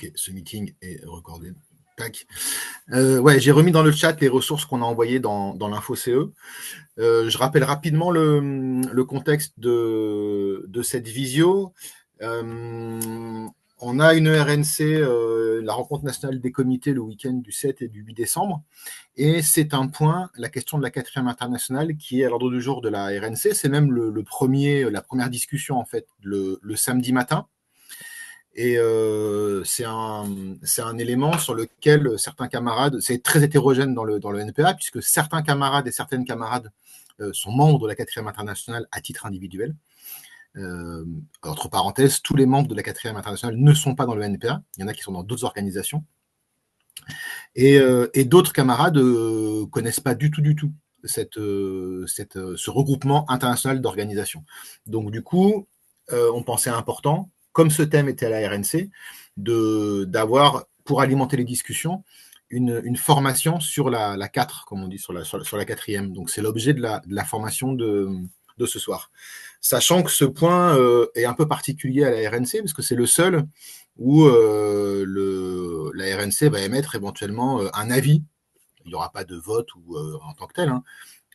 Ok, ce meeting est recordé. Tac. Ouais, j'ai remis dans le chat les ressources qu'on a envoyées dans l'info CE. Je rappelle rapidement le contexte de cette visio. On a une RNC, la rencontre nationale des comités, le week-end du 7 et du 8 décembre. Et c'est un point, la question de la 4e internationale, qui est à l'ordre du jour de la RNC. C'est même la première discussion, en fait, le samedi matin. Et c'est un élément sur lequel certains camarades, c'est très hétérogène dans le NPA, puisque certains camarades et certaines camarades sont membres de la 4e internationale à titre individuel. Entre parenthèses, tous les membres de la 4e internationale ne sont pas dans le NPA. Il y en a qui sont dans d'autres organisations. Et d'autres camarades ne connaissent pas du tout ce regroupement international d'organisations. Donc, du coup, on pensait important, comme ce thème était à la RNC, d'avoir, pour alimenter les discussions, une formation sur la 4, comme on dit, sur la 4e. Donc, c'est l'objet de la formation de ce soir. Sachant que ce point est un peu particulier à la RNC, parce que c'est le seul où la RNC va émettre éventuellement un avis. Il n'y aura pas de vote ou, en tant que tel, hein,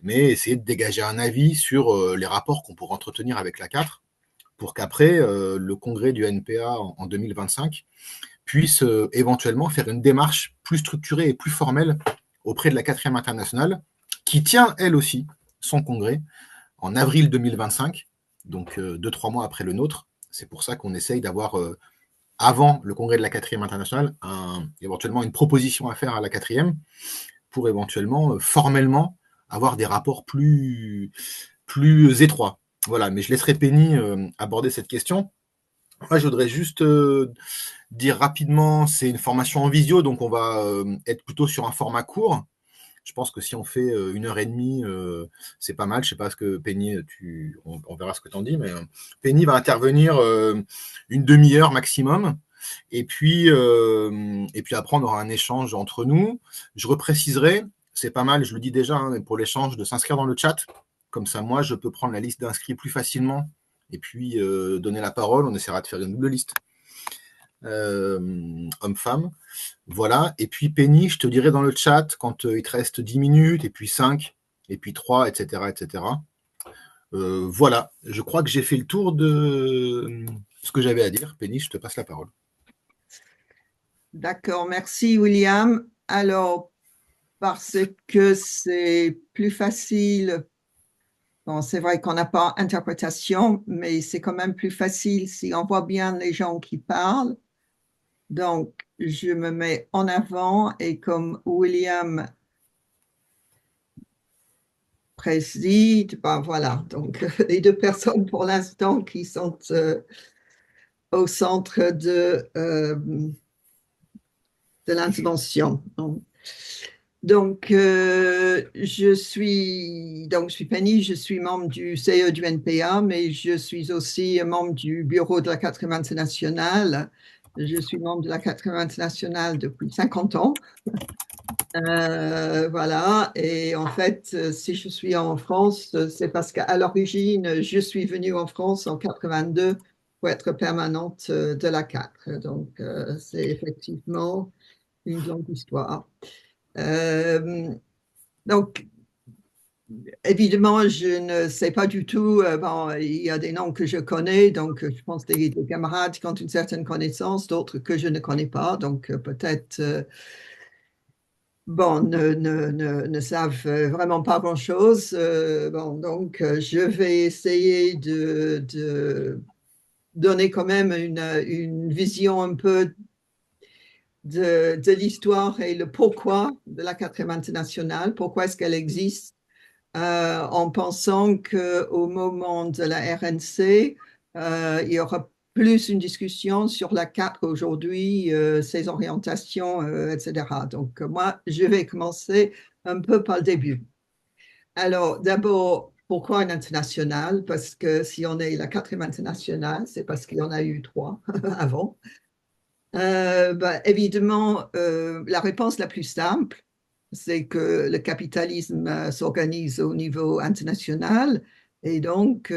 mais essayer de dégager un avis sur les rapports qu'on pourra entretenir avec la 4 pour qu'après, le congrès du NPA en 2025 puisse éventuellement faire une démarche plus structurée et plus formelle auprès de la 4e internationale, qui tient, elle aussi, son congrès en avril 2025, donc 2-3 mois après le nôtre. C'est pour ça qu'on essaye d'avoir, avant le congrès de la 4e internationale, éventuellement une proposition à faire à la 4e pour éventuellement, formellement, avoir des rapports plus étroits. Voilà, mais je laisserai Penny aborder cette question. Moi, je voudrais juste dire rapidement, c'est une formation en visio, donc on va être plutôt sur un format court. Je pense que si on fait 1h30, c'est pas mal. Je sais pas ce que Penny, on verra ce que tu en dis, mais Penny va intervenir une demi-heure maximum. Et puis après, on aura un échange entre nous. Je repréciserai, c'est pas mal, je le dis déjà, hein, pour l'échange, de s'inscrire dans le chat. Comme ça, moi, je peux prendre la liste d'inscrits plus facilement et puis donner la parole. On essaiera de faire une double liste. Homme-femme. Voilà. Et puis, Penny, je te dirai dans le chat quand il te reste 10 minutes, et puis 5, et puis 3, etc. etc. Voilà. Je crois que j'ai fait le tour de ce que j'avais à dire. Penny, je te passe la parole. D'accord. Merci, William. Alors, parce que c'est plus facile. Bon, c'est vrai qu'on n'a pas interprétation, mais c'est quand même plus facile si on voit bien les gens qui parlent. Donc, je me mets en avant et comme William préside, ben voilà, donc les deux personnes pour l'instant qui sont au centre de l'intervention. Donc, je suis Penny, je suis membre du CE du NPA, mais je suis aussi membre du bureau de la 4e internationale. Je suis membre de la 4e internationale depuis 50 ans. Voilà, et en fait, si je suis en France, c'est parce qu'à l'origine, je suis venue en France en 82 pour être permanente de la 4. Donc, c'est effectivement une longue histoire. Donc, évidemment, je ne sais pas du tout. Bon, il y a des noms que je connais, donc je pense des camarades qui ont une certaine connaissance, d'autres que je ne connais pas. Donc, peut-être, bon, ne savent vraiment pas grand-chose. Bon, donc, je vais essayer de donner quand même une vision un peu de l'histoire et le pourquoi de la 4e internationale, pourquoi est-ce qu'elle existe, en pensant qu'au moment de la RNC, il y aura plus une discussion sur la 4 aujourd'hui, ses orientations, etc. Donc, moi, je vais commencer un peu par le début. Alors, d'abord, pourquoi une internationale? Parce que si on est la 4e internationale, c'est parce qu'il y en a eu 3 avant. Évidemment, la réponse la plus simple, c'est que le capitalisme s'organise au niveau international Et donc,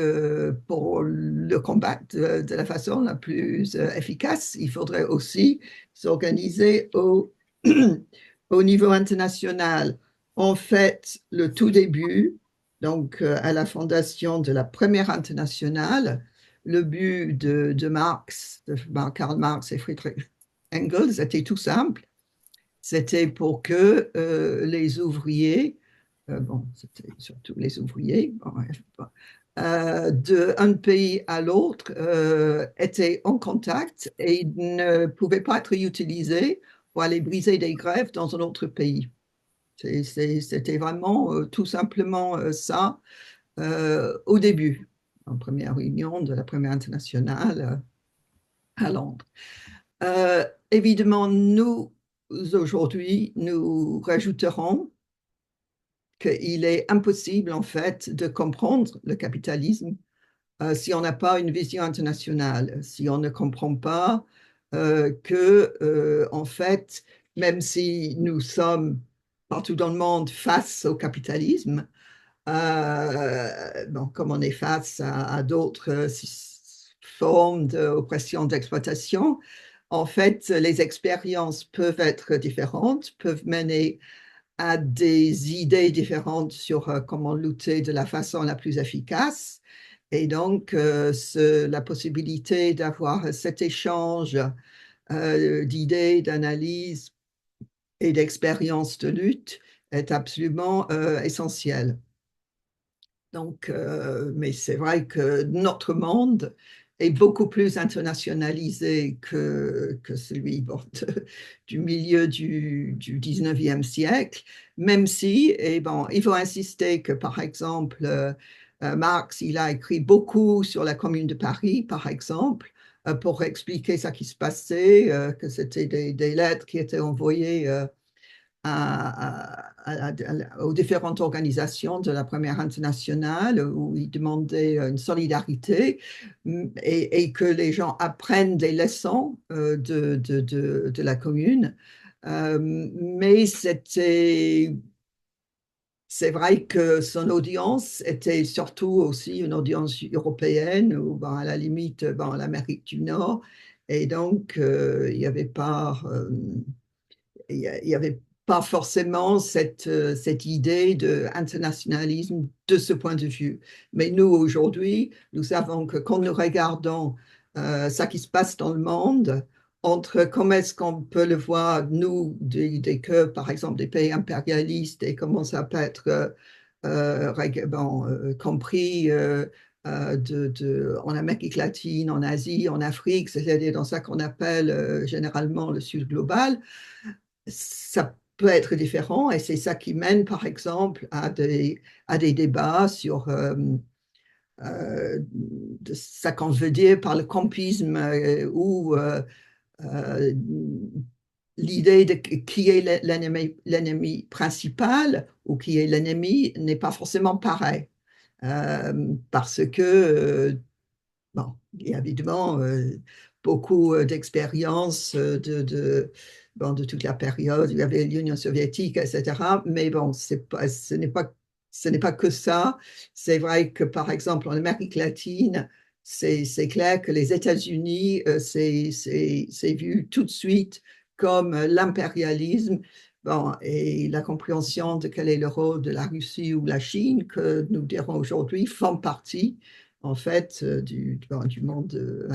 pour le combattre de la façon la plus efficace, il faudrait aussi s'organiser au niveau international. En fait, le tout début, donc à la fondation de la première internationale, le but de Marx, de Karl Marx et Friedrich Engels était tout simple. C'était pour que les ouvriers, bon, c'était surtout les ouvriers, bon, d'un pays à l'autre étaient en contact et ne pouvaient pas être utilisés pour aller briser des grèves dans un autre pays. C'était vraiment tout simplement ça au début, en première réunion de la première internationale à Londres. Évidemment, nous, aujourd'hui, nous rajouterons qu'il est impossible, en fait, de comprendre le capitalisme si on n'a pas une vision internationale, si on ne comprend pas que, en fait, même si nous sommes partout dans le monde face au capitalisme, bon, comme on est face à d'autres formes d'oppression, d'exploitation, en fait, les expériences peuvent être différentes, peuvent mener à des idées différentes sur comment lutter de la façon la plus efficace. Et donc, la possibilité d'avoir cet échange d'idées, d'analyses et d'expériences de lutte est absolument essentielle. Donc, mais c'est vrai que notre monde est beaucoup plus internationalisé que celui bon, du milieu du 19e siècle, même si, et bon, il faut insister que, par exemple, Marx, il a écrit beaucoup sur la Commune de Paris, par exemple, pour expliquer ce qui se passait, que c'était des lettres qui étaient envoyées aux différentes organisations de la première internationale où ils demandaient une solidarité et que les gens apprennent des leçons de la commune. Mais c'est vrai que son audience était surtout aussi une audience européenne ou ben, à la limite ben, l'Amérique du Nord. Et donc, il n'y avait pas il n'y avait pas forcément cette idée d'internationalisme de ce point de vue. Mais nous, aujourd'hui, nous savons que quand nous regardons ce qui se passe dans le monde, entre comment est-ce qu'on peut le voir, nous, que, par exemple, des pays impérialistes et comment ça peut être compris en Amérique latine, en Asie, en Afrique, c'est-à-dire dans ça qu'on appelle généralement le Sud global, ça peut être différent et c'est ça qui mène, par exemple, à des débats sur ce qu'on veut dire par le campisme ou l'idée de qui est l'ennemi principal ou qui est l'ennemi n'est pas forcément pareil. Parce que bon, il y a évidemment beaucoup d'expériences bon, de toute la période. Il y avait l'Union soviétique, etc. Mais bon, ce n'est pas que ça. C'est vrai que, par exemple, en Amérique latine, c'est clair que les États-Unis, c'est vu tout de suite comme l'impérialisme. Bon, et la compréhension de quel est le rôle de la Russie ou la Chine, que nous dirons aujourd'hui, font partie en fait, du monde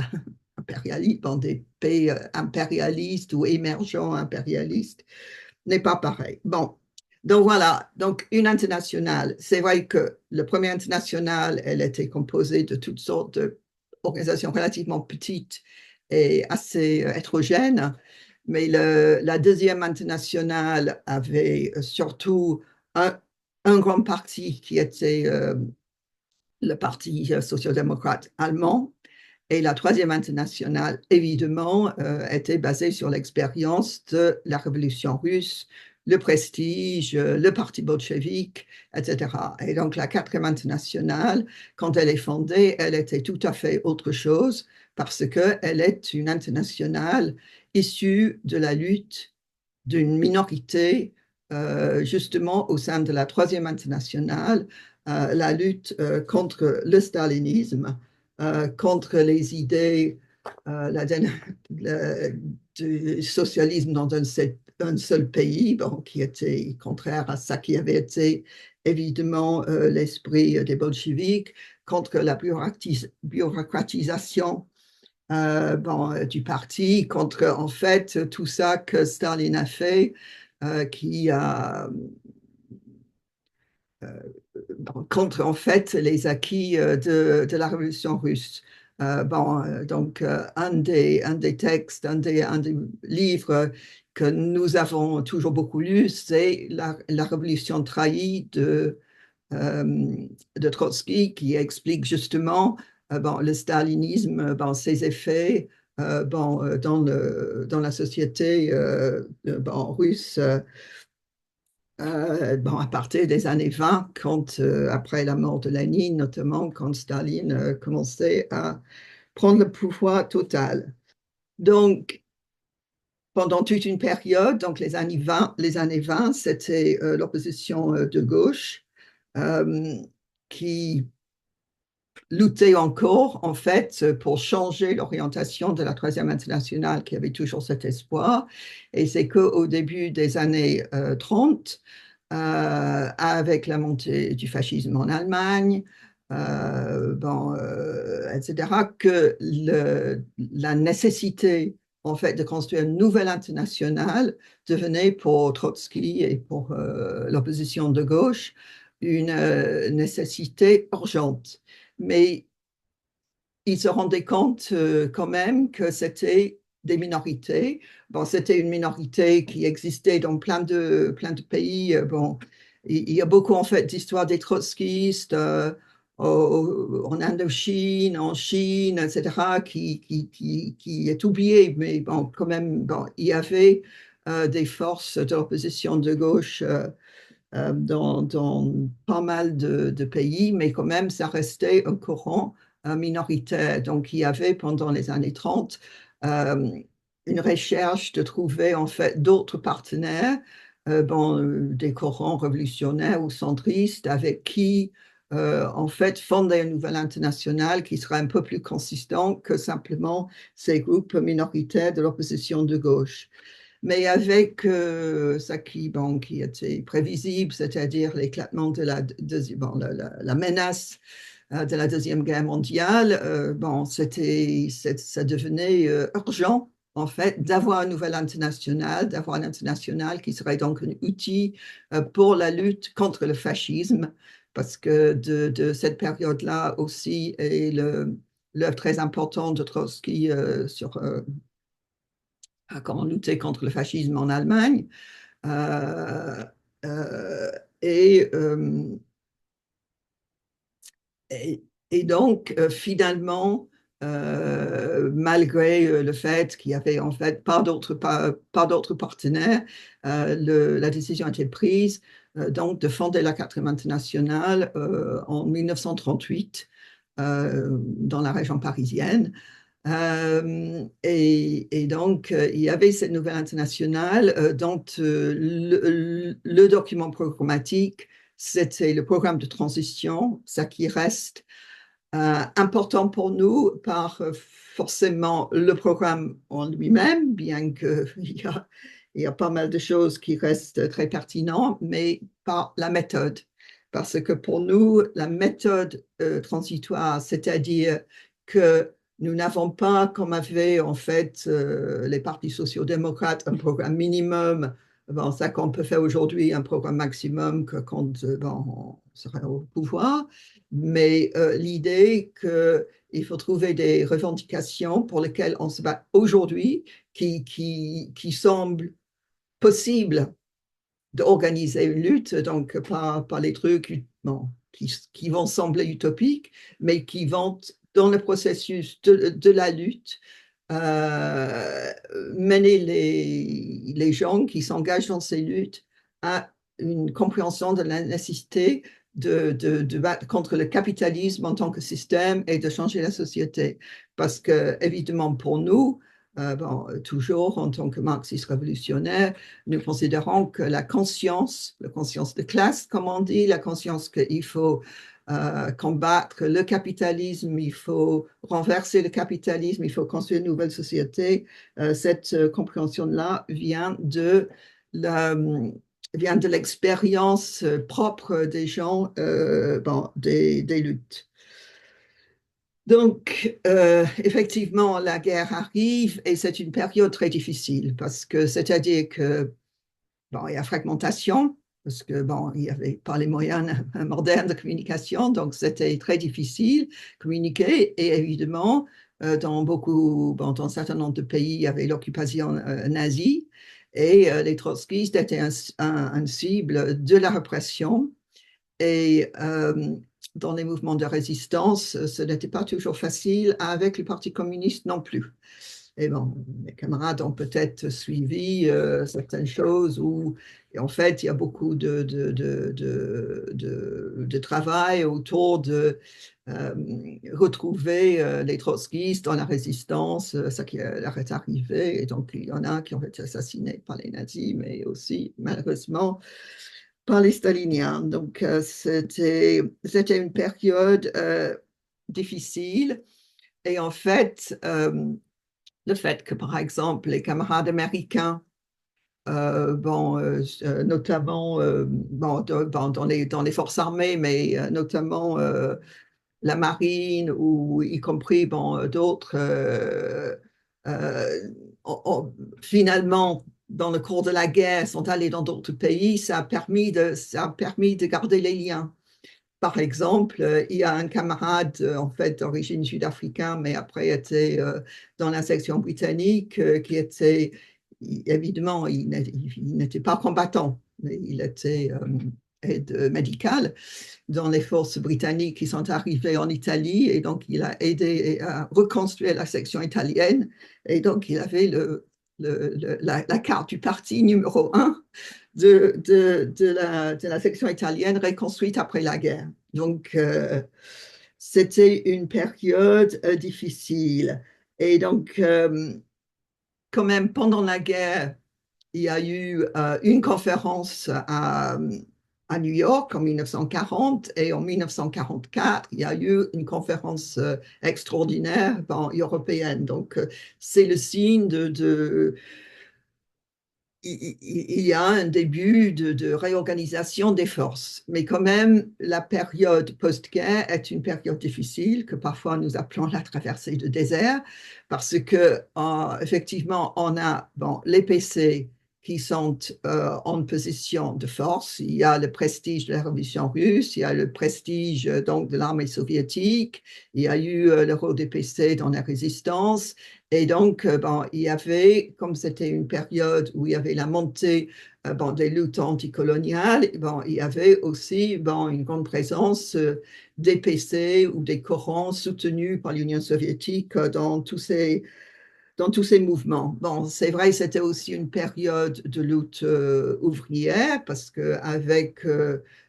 impérialiste, des pays impérialistes ou émergents impérialistes, n'est pas pareil. Bon, donc voilà, donc une internationale. C'est vrai que le premier international, elle était composée de toutes sortes d'organisations relativement petites et assez hétérogènes, mais la deuxième internationale avait surtout un grand parti qui était le Parti social-démocrate allemand. Et la troisième internationale, évidemment, était basée sur l'expérience de la révolution russe, le prestige, le parti bolchevique, etc. Et donc la quatrième internationale, quand elle est fondée, elle était tout à fait autre chose parce qu'elle est une internationale issue de la lutte d'une minorité justement au sein de la troisième internationale la lutte contre le stalinisme, contre les idées du socialisme dans un seul pays, bon, qui était contraire à ça qui avait été évidemment l'esprit des bolcheviks, contre la bureaucratisation du parti, contre en fait tout ça que Staline a fait, qui a contre en fait les acquis de la révolution russe. Un des textes, un des livres que nous avons toujours beaucoup lu, c'est la révolution trahie de Trotsky, qui explique justement le stalinisme, ses effets dans la société russe à partir des années 20, quand, après la mort de Lénine, notamment quand Staline commençait à prendre le pouvoir total. Donc, pendant toute une période, donc les années 20 c'était l'opposition de gauche qui luttait encore, en fait, pour changer l'orientation de la Troisième Internationale, qui avait toujours cet espoir. Et c'est qu'au début des années 30, avec la montée du fascisme en Allemagne, etc., que la nécessité, en fait, de construire une nouvelle internationale devenait pour Trotsky et pour l'opposition de gauche une nécessité urgente. Mais ils se rendaient compte quand même que c'était des minorités. Bon, c'était une minorité qui existait dans plein de pays. Bon, il y a beaucoup en fait d'histoires des trotskistes en Indochine, en Chine, etc., qui est oublié. Mais bon, quand même, bon, il y avait des forces de l'opposition de gauche dans pas mal de pays, mais quand même, ça restait un courant minoritaire. Donc, il y avait pendant les années 30 euh, une recherche de trouver en fait d'autres partenaires, des courants révolutionnaires ou centristes avec qui en fait fonder une nouvelle internationale qui sera un peu plus consistant que simplement ces groupes minoritaires de l'opposition de gauche. Mais avec ça qui était prévisible, c'est-à-dire l'éclatement de la menace de la Deuxième Guerre mondiale, ça devenait urgent, en fait, d'avoir une nouvelle internationale, d'avoir une internationale qui serait donc un outil pour la lutte contre le fascisme, parce que de cette période-là aussi est l'œuvre très importante de Trotsky sur comment lutter contre le fascisme en Allemagne. Euh, euh, et, euh, et donc, finalement, malgré le fait qu'il y avait en fait pas d'autres partenaires, la décision a été prise donc de fonder la quatrième internationale en 1938 dans la région parisienne. Et donc, il y avait cette nouvelle internationale dont le document programmatique, c'était le programme de transition, ça qui reste important pour nous par forcément le programme en lui-même, bien qu'il il y a pas mal de choses qui restent très pertinentes, mais par la méthode. Parce que pour nous, la méthode transitoire, c'est-à-dire que nous n'avons pas, comme avaient en fait les partis sociaux-démocrates, un programme minimum, bon, ça qu'on peut faire aujourd'hui, un programme maximum que quand on sera au pouvoir, mais l'idée qu'il faut trouver des revendications pour lesquelles on se bat aujourd'hui, qui semblent possibles d'organiser une lutte, donc pas les trucs bon, qui vont sembler utopiques, mais qui vont, dans le processus de la lutte, euh, mener les gens qui s'engagent dans ces luttes à une compréhension de la nécessité de battre contre le capitalisme en tant que système et de changer la société. Parce que, évidemment, pour nous, Toujours en tant que marxistes révolutionnaires, nous considérons que la conscience de classe, comme on dit, la conscience qu'il faut combattre le capitalisme, il faut renverser le capitalisme, il faut construire une nouvelle société, cette compréhension-là vient de l'expérience propre des gens, des luttes. Donc, effectivement, la guerre arrive et c'est une période très difficile parce que, c'est-à-dire que, il y a fragmentation parce que, il n'y avait pas les moyens modernes de communication, donc c'était très difficile de communiquer et évidemment, dans un certain nombre de pays, il y avait l'occupation nazie et les trotskistes étaient un cible de la répression et dans les mouvements de résistance, ce n'était pas toujours facile avec le Parti communiste non plus. Et mes camarades ont peut-être suivi certaines choses où, en fait, il y a beaucoup de travail autour de retrouver les trotskistes dans la résistance, ce qui leur est arrivé. Et donc, il y en a qui ont été assassinés par les nazis, mais aussi, malheureusement, par les staliniens. Donc, c'était une période difficile. Et en fait, le fait que, par exemple, les camarades américains, notamment dans les forces armées, mais notamment la marine ou y compris d'autres, finalement, dans le cours de la guerre, sont allés dans d'autres pays, ça a permis de garder les liens. Par exemple, il y a un camarade, en fait, d'origine sud-africaine, mais après était dans la section britannique, qui était, évidemment, il n'était pas combattant, mais il était aide médicale dans les forces britanniques qui sont arrivées en Italie, et donc il a aidé à reconstruire la section italienne, et donc il avait la carte du parti numéro 1 de la section italienne reconstruite après la guerre. Donc, c'était une période difficile. Et donc, quand même, pendant la guerre, il y a eu une conférence à New York en 1940 et en 1944, il y a eu une conférence extraordinaire européenne. Donc, c'est le signe il y a un début de réorganisation des forces. Mais quand même, la période post-guerre est une période difficile que parfois nous appelons la traversée du désert parce que effectivement, on a les PC qui sont en position de force. Il y a le prestige de la révolution russe, il y a le prestige donc de l'armée soviétique, il y a eu le rôle des PC dans la résistance. Et donc, il y avait, comme c'était une période où il y avait la montée des luttes anticoloniales, il y avait aussi une grande présence des PC ou des Corans soutenus par l'Union soviétique dans tous ces mouvements. C'est vrai, c'était aussi une période de lutte ouvrière parce qu'avec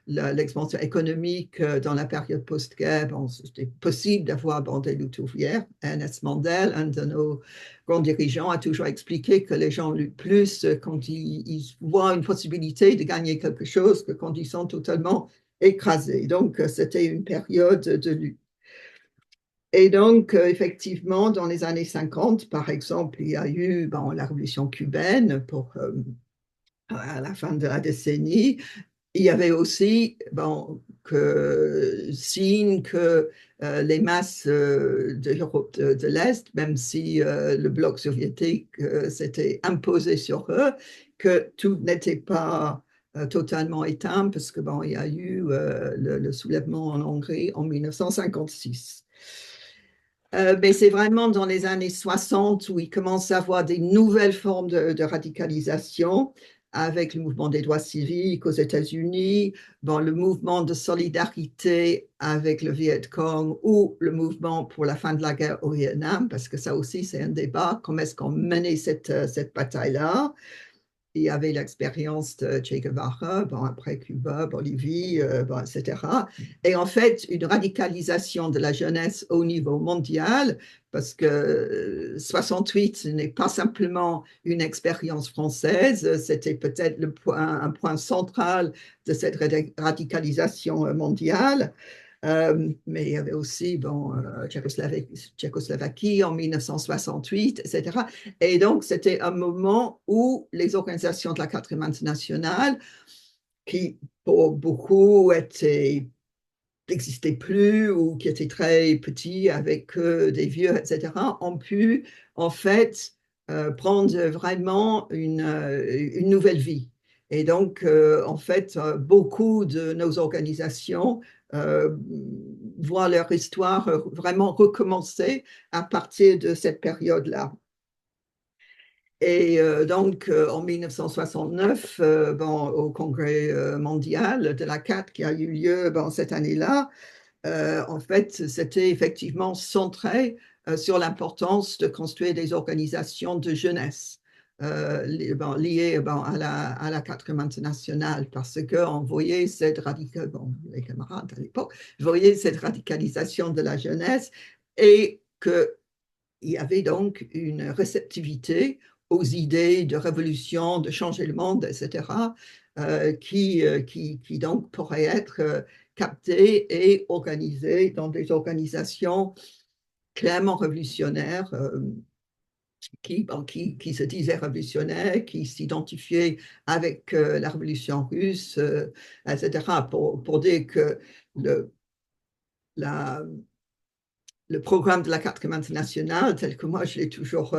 l'expansion économique dans la période post-guerre, c'était possible d'avoir des luttes ouvrières. Ernest Mandel, un de nos grands dirigeants, a toujours expliqué que les gens luttent plus quand ils voient une possibilité de gagner quelque chose que quand ils sont totalement écrasés. Donc, c'était une période de lutte. Et donc, effectivement, dans les années 50, par exemple, il y a eu la révolution cubaine à la fin de la décennie. Il y avait aussi signe que les masses de l'Europe de l'Est, même si le bloc soviétique s'était imposé sur eux, que tout n'était pas totalement éteint, parce que il y a eu le soulèvement en Hongrie en 1956. Mais c'est vraiment dans les années 60 où il commence à avoir des nouvelles formes de radicalisation avec le mouvement des droits civiques aux États-Unis, le mouvement de solidarité avec le Viet Cong ou le mouvement pour la fin de la guerre au Vietnam, parce que ça aussi c'est un débat, comment est-ce qu'on menait cette bataille-là. il y avait l'expérience de Che Guevara, bon, après Cuba, Bolivie, bon, etc. Et en fait, une radicalisation de la jeunesse au niveau mondial, parce que 68 n'est pas simplement une expérience française, c'était peut-être un point central de cette radicalisation mondiale. Mais il y avait aussi bon, Tchécoslovaquie en 1968, etc. Et donc, c'était un moment où les organisations de la quatrième internationale, qui pour beaucoup n'existaient plus ou qui étaient très petits avec des vieux, etc., ont pu en fait prendre vraiment une nouvelle vie. Et donc, en fait, beaucoup de nos organisations euh, voient leur histoire vraiment recommencer à partir de cette période-là. Et donc, en 1969, bon, au Congrès mondial de la CAT qui a eu lieu bon, cette année-là, en fait, c'était effectivement centré sur l'importance de construire des organisations de jeunesse liées à la quatrième internationale, parce qu'on voyait cette bon, les camarades à l'époque voyaient cette radicalisation de la jeunesse et qu'il y avait donc une réceptivité aux idées de révolution, de changer le monde, etc., qui donc pourraient être captées et organisées dans des organisations clairement révolutionnaires qui se disaient révolutionnaires, qui s'identifiaient avec la révolution russe, etc., pour dire que le, la, le programme de la quatrième internationale, tel que moi je l'ai toujours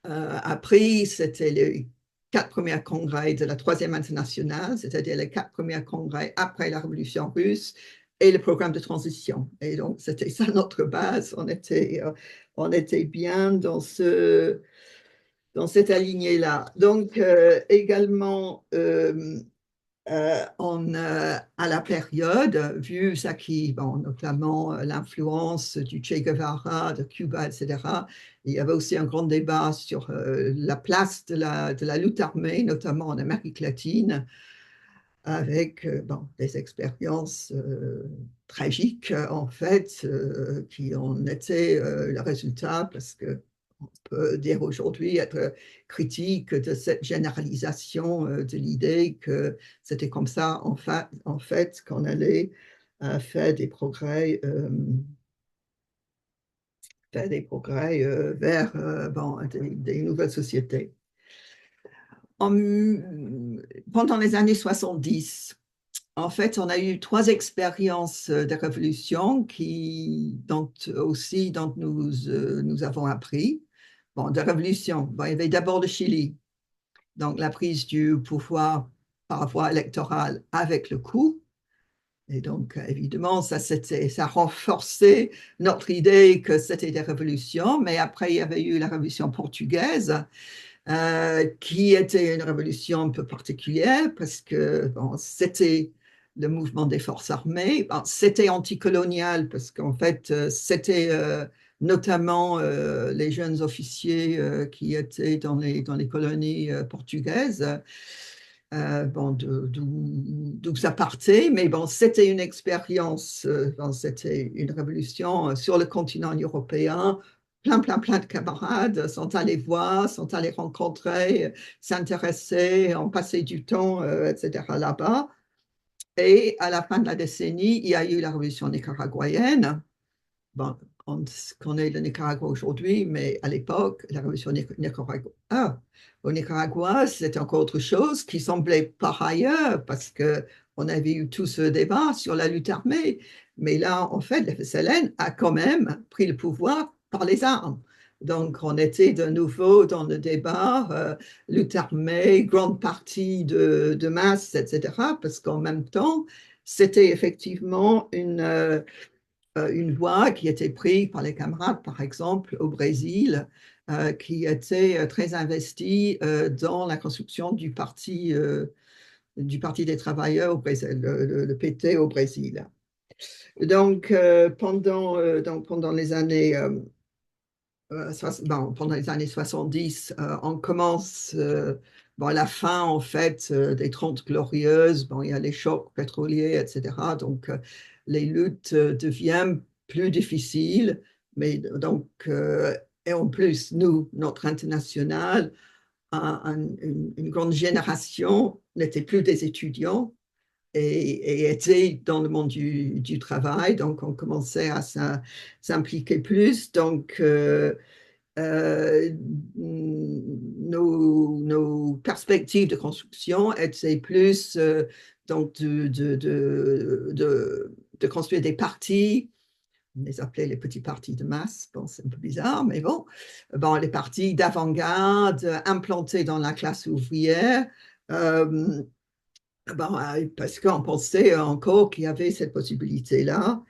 appris, c'était les 4 premiers congrès de la troisième internationale, c'est-à-dire les 4 premiers congrès après la révolution russe et le programme de transition. Et donc, c'était ça notre base. On était bien dans cette alignée-là. Donc, également, à la période, vu ça qui, bon, notamment l'influence du Che Guevara, de Cuba, etc., il y avait aussi un grand débat sur la place de la lutte armée, notamment en Amérique latine, avec bon, des expériences tragiques, en fait, qui en étaient le résultat, parce que on peut dire aujourd'hui être critique de cette généralisation de l'idée que c'était comme ça, en fait qu'on allait faire des progrès, vers bon, des nouvelles sociétés. Pendant les années 70, en fait, on a eu 3 expériences de révolution dont aussi dont nous avons appris. Bon, de révolution. Bon, il y avait d'abord le Chili, donc la prise du pouvoir par voie électorale avec le coup. Et donc, évidemment, ça a renforcé notre idée que c'était des révolutions. Mais après, il y avait eu la révolution portugaise, qui était une révolution un peu particulière parce que bon, c'était le mouvement des forces armées. Bon, c'était anticolonial parce qu'en fait, c'était notamment les jeunes officiers qui étaient dans les colonies portugaises. Bon, d'où ça partait, mais bon, c'était une expérience, bon, c'était une révolution sur le continent européen. Plein de camarades sont allés voir, sont allés rencontrer, s'intéresser, ont passé du temps, etc. là-bas. Et à la fin de la décennie, il y a eu la révolution nicaraguayenne. Bon, on connaît le Nicaragua aujourd'hui, mais à l'époque, la révolution au Nicaragua, c'était encore autre chose qui semblait par ailleurs, parce qu'on avait eu tout ce débat sur la lutte armée. Mais là, en fait, le FSLN a quand même pris le pouvoir par les armes. Donc, on était de nouveau dans le débat, lutte armée, grande partie de masse, etc., parce qu'en même temps, c'était effectivement une voie qui était prise par les camarades, par exemple, au Brésil, qui était très investie dans la construction du parti des travailleurs au Brésil, le PT au Brésil. Donc, pendant les années pendant les années 70, on commence à la fin, en fait, des 30 glorieuses. Bon, il y a les chocs pétroliers, etc. Donc, les luttes deviennent plus difficiles. Mais donc, et en plus, nous, notre international, une grande génération n'était plus des étudiants et était dans le monde du travail. Donc, on commençait à s'impliquer plus. Donc, euh, nos perspectives de construction étaient plus donc de construire des partis. On les appelait les petits partis de masse. Bon, c'est un peu bizarre, mais bon, les partis d'avant-garde implantés dans la classe ouvrière. Euh, Parce qu'on pensait encore qu'il y avait cette possibilité-là.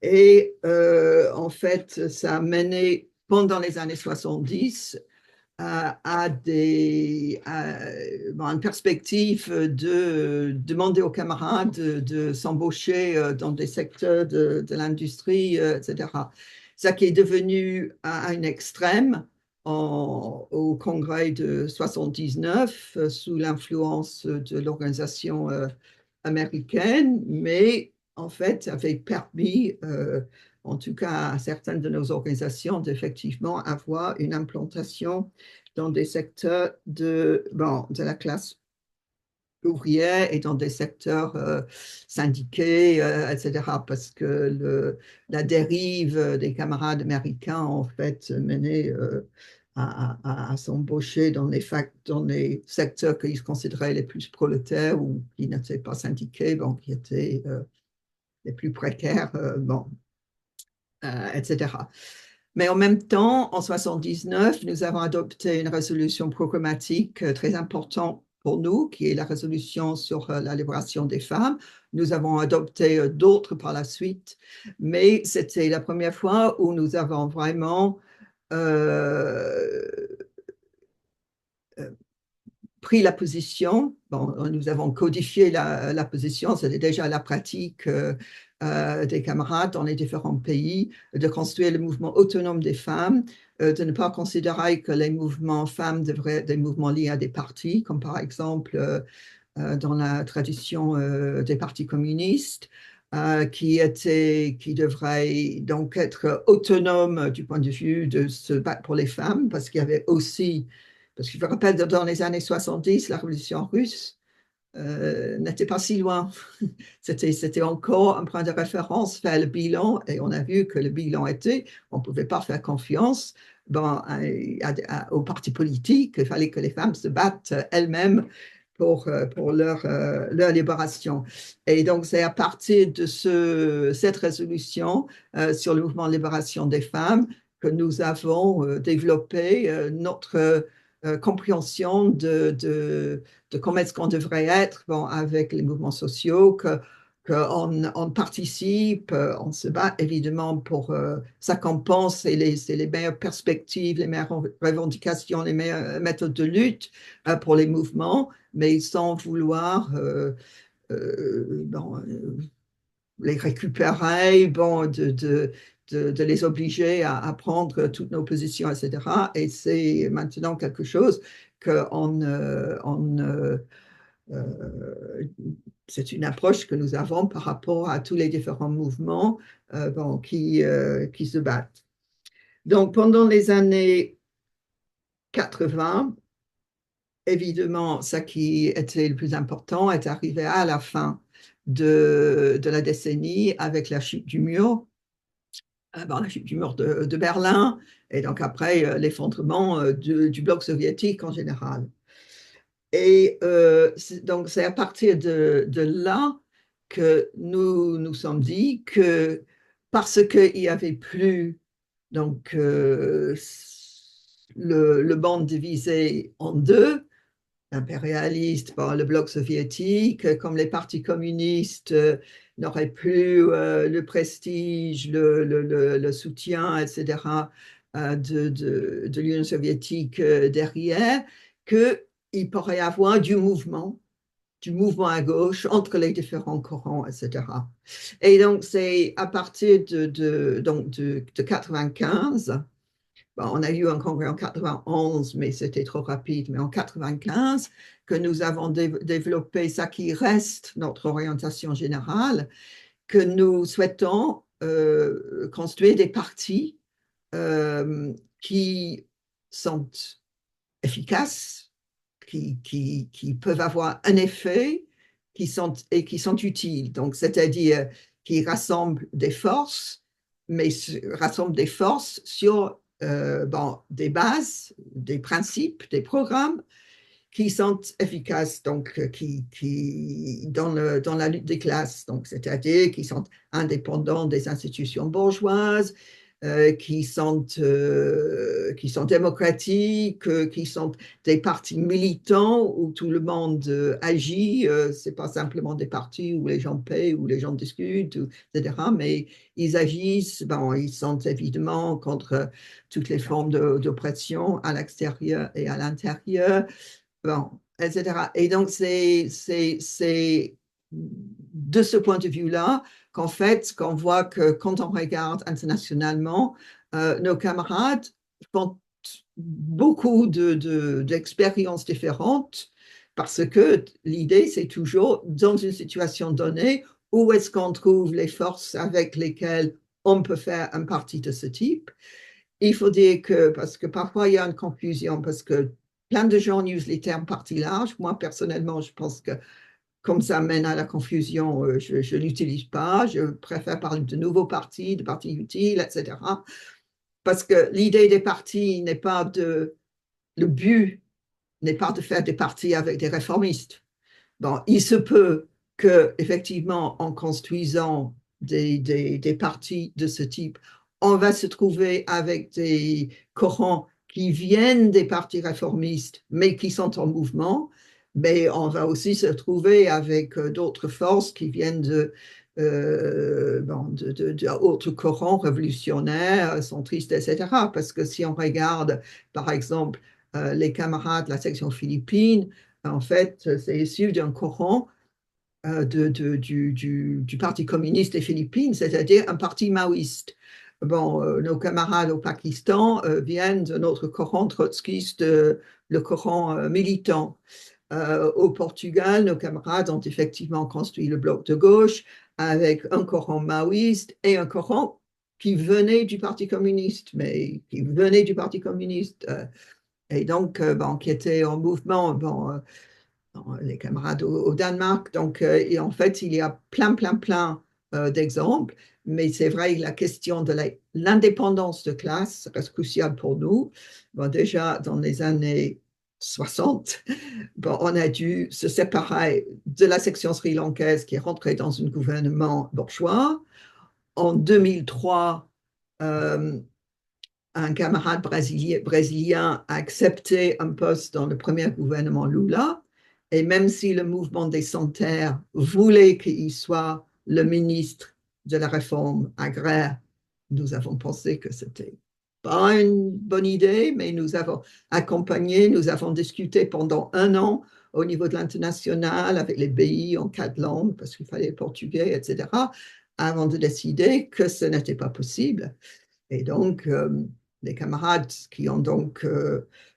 Et en fait, ça a mené pendant les années 70 à une perspective de demander aux camarades de s'embaucher dans des secteurs de l'industrie, etc. Ça qui est devenu à un extrême au congrès de 79 sous l'influence de l'organisation américaine, mais en fait avait permis en tout cas à certaines de nos organisations, d'effectivement avoir une implantation dans des secteurs de la classe ouvrière et dans des secteurs syndiqués, etc. Parce que la dérive des camarades américains, en fait, menait à s'embaucher dans les secteurs qu'ils considéraient les plus prolétaires ou qui n'étaient pas syndiqués, bon, qui étaient les plus précaires. Etc. Mais en même temps, en 79, nous avons adopté une résolution programmatique très importante pour nous, qui est la résolution sur la libération des femmes. Nous avons adopté d'autres par la suite, mais c'était la première fois où nous avons vraiment euh, pris la position. Bon, nous avons codifié la position, c'était déjà la pratique des camarades dans les différents pays, de construire le mouvement autonome des femmes, de ne pas considérer que les mouvements femmes devraient être des mouvements liés à des partis, comme par exemple dans la tradition des partis communistes. Qui devrait donc être autonome du point de vue de se battre pour les femmes, parce qu'il y avait aussi parce que je me rappelle, dans les années 70, la révolution russe n'était pas si loin. C'était encore un point de référence, faire le bilan, et on a vu que le bilan était, on ne pouvait pas faire confiance aux partis politiques, il fallait que les femmes se battent elles-mêmes pour leur libération. Et donc, c'est à partir de cette résolution sur le mouvement de libération des femmes que nous avons développé notre compréhension de comment est-ce qu'on devrait être avec les mouvements sociaux, qu'on participe, on se bat évidemment pour ça qu'on pense, c'est les meilleures perspectives, les meilleures revendications, les meilleures méthodes de lutte pour les mouvements, mais sans vouloir les récupérer, de les obliger à prendre toutes nos positions, etc. Et c'est maintenant quelque chose que c'est une approche que nous avons par rapport à tous les différents mouvements qui se battent. Donc, pendant les années 80, évidemment, ce qui était le plus important est arrivé à la fin de la décennie avec la chute du mur, la chute du mur de Berlin, et donc après l'effondrement du bloc soviétique en général. Et donc, c'est à partir de là que nous nous sommes dit que parce qu'il n'y avait plus donc, le monde divisé en deux, impérialiste par le bloc soviétique, comme les partis communistes n'auraient plus le prestige, le soutien, etc., de l'Union soviétique derrière, qu'il pourrait y avoir du mouvement à gauche entre les différents courants, etc. Et donc, c'est à partir donc de 95 on a eu un congrès en 91, mais c'était trop rapide, mais en 95, que nous avons développé ça qui reste notre orientation générale, que nous souhaitons construire des partis qui sont efficaces, qui peuvent avoir un effet et qui sont utiles. Donc, c'est-à-dire qui rassemblent des forces, mais rassemblent des forces sur des bases, des principes, des programmes qui sont efficaces, donc dans la lutte des classes, donc c'est-à-dire qui sont indépendants des institutions bourgeoises, qui sont démocratiques, qui sont des partis militants où tout le monde agit. C'est pas simplement des partis où les gens paient, où les gens discutent, etc. Mais ils agissent. Bon, ils sont évidemment contre toutes les formes d'oppression à l'extérieur et à l'intérieur. Bon, etc. Et donc, c'est de ce point de vue-là qu'en fait, qu'on voit que quand on regarde internationalement, nos camarades font beaucoup d'expériences différentes parce que l'idée, c'est toujours dans une situation donnée, où est-ce qu'on trouve les forces avec lesquelles on peut faire un parti de ce type. Il faut dire que, parce que parfois il y a une confusion, parce que plein de gens utilisent les termes parti large. Moi, personnellement, je pense que comme ça mène à la confusion, je ne l'utilise pas. Je préfère parler de nouveaux partis, de partis utiles, etc. Parce que l'idée des partis n'est pas de... Le but n'est pas de faire des partis avec des réformistes. Bon, il se peut que, effectivement, en construisant des partis de ce type, on va se trouver avec des courants qui viennent des partis réformistes, mais qui sont en mouvement. Mais on va aussi se trouver avec d'autres forces qui viennent d'autres courants révolutionnaires, centristes, etc. Parce que si on regarde, par exemple, les camarades de la section philippine, en fait, c'est issu d'un courant du Parti communiste des Philippines, c'est-à-dire un parti maoïste. Bon, nos camarades au Pakistan viennent de notre courant trotskiste, le courant militant. Au Portugal, nos camarades ont effectivement construit le bloc de gauche avec un courant maoïste et un courant qui venait du Parti communiste, mais qui venait du Parti communiste. Et donc, qui était en mouvement. Les camarades au Danemark. Donc, et en fait, il y a plein d'exemples. Mais c'est vrai que la question de l'indépendance de classe reste cruciale pour nous. Bon, déjà, dans les années 60, on a dû se séparer de la section sri-lankaise qui est rentrée dans un gouvernement bourgeois. En 2003, un camarade brésilien a accepté un poste dans le premier gouvernement Lula. Et même si le mouvement des sans-terre voulait qu'il soit le ministre de la réforme agraire, nous avons pensé que c'était pas une bonne idée, mais nous avons accompagné, nous avons discuté pendant 1 an au niveau de l'international avec les pays en 4 langues, parce qu'il fallait portugais, etc., avant de décider que ce n'était pas possible. Et donc, les camarades qui ont donc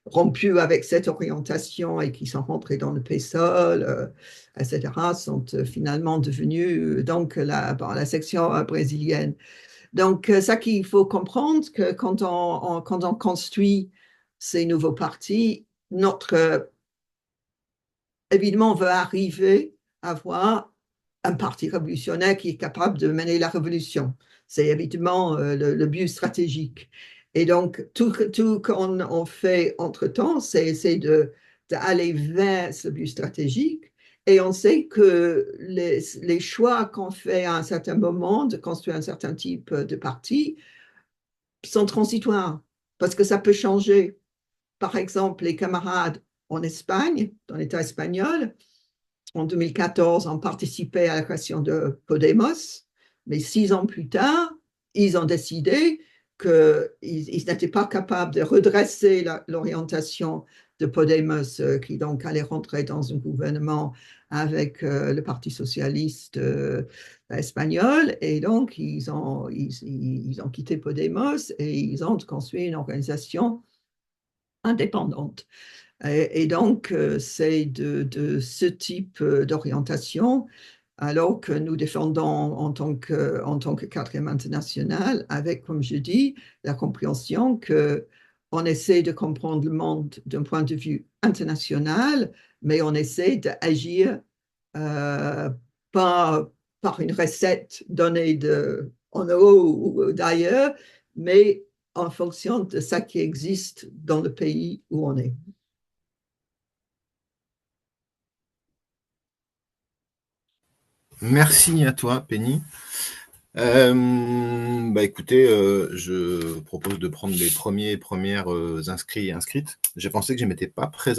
rompu avec cette orientation et qui sont rentrés dans le PSOL, etc., sont finalement devenus donc la section brésilienne. Donc, ça qu'il faut comprendre, que quand on construit ces nouveaux partis, évidemment, on veut arriver à avoir un parti révolutionnaire qui est capable de mener la révolution. C'est évidemment le but stratégique. Et donc, tout qu'on fait entre-temps, c'est essayer d'aller vers ce but stratégique. Et on sait que les choix qu'on fait à un certain moment de construire un certain type de parti sont transitoires, parce que ça peut changer. Par exemple, les camarades en Espagne, dans l'État espagnol, en 2014, ont participé à la création de Podemos, mais 6 ans plus tard, ils ont décidé qu'ils n'étaient pas capables de redresser l'orientation de Podemos, qui donc allait rentrer dans un gouvernement avec le Parti socialiste espagnol. Et donc, ils ont quitté Podemos et ils ont construit une organisation indépendante. Et donc, c'est de ce type d'orientation, alors que nous défendons en tant que quatrième international, avec, comme je dis, la compréhension qu'on essaie de comprendre le monde d'un point de vue international, mais on essaie d'agir pas par une recette donnée en euros ou d'ailleurs, mais en fonction de ce qui existe dans le pays où on est. Merci à toi, Penny. Écoutez, je propose de prendre les premières inscrits et inscrites. J'ai pensé que je ne m'étais pas présent.